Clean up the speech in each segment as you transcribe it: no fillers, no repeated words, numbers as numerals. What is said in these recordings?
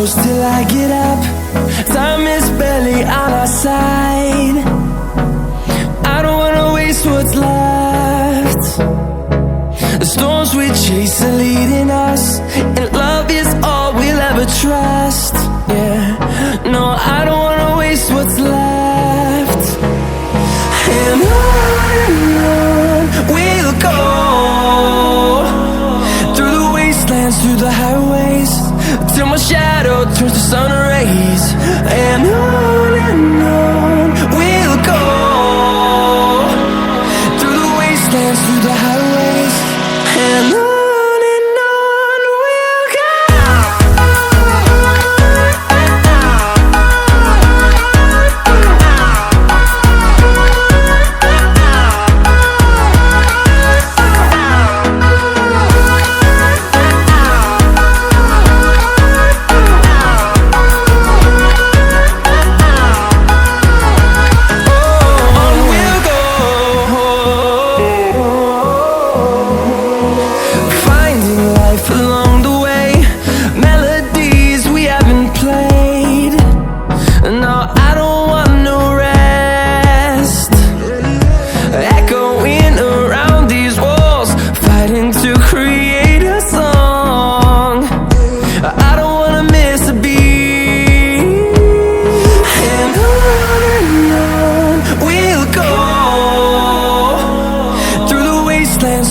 close till I get up. Time is barely on our side. I don't wanna waste what's left. The storms we chase are leading us, and love is all we'll ever trust. Yeah, no, I don't wanna waste what's left. And on we'll go, through the wastelands, through the highways, till my shadow turns to sun rays. And on we'll go, through the wastelands, through the highways, and on we'll go.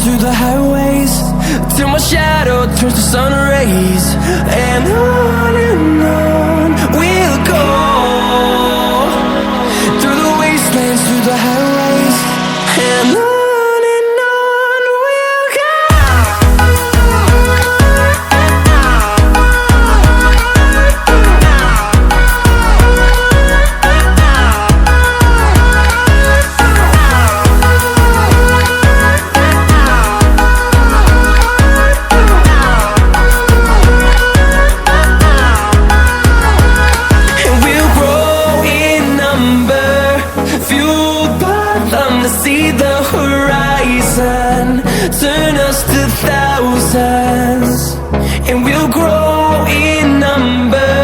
Through the highways, till my shadow turns to sun rays. And on we'll go, through the wastelands, through the highways, and on we'll go. See the horizon, turn us to thousands, and we'll grow in number,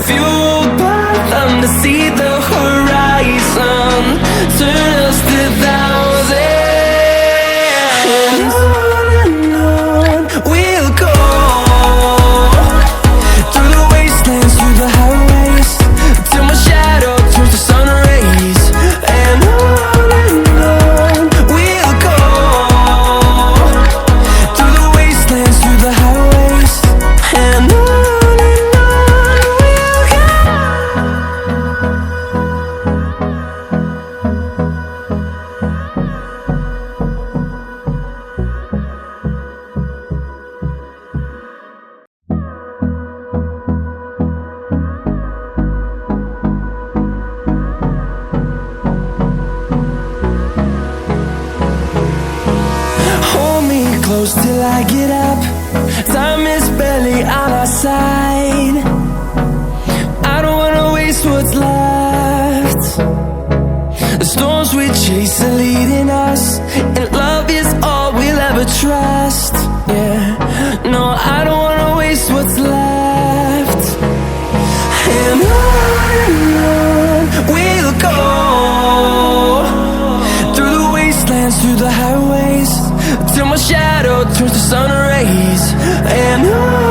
fueled by them. To see the horizon, turn us to thousands, and on we'll go, through the wastelands, through the highways, till my shadow turns to sun rays. And on close till I get up. Time is barely on our side. I don't wanna waste what's left. The storms we chase are leading us, and love is all we'll ever trust. Yeah, no, I don't wanna waste what's left. And on we'll go, through the wastelands, through the highways, till my shadow turns to sun rays. And on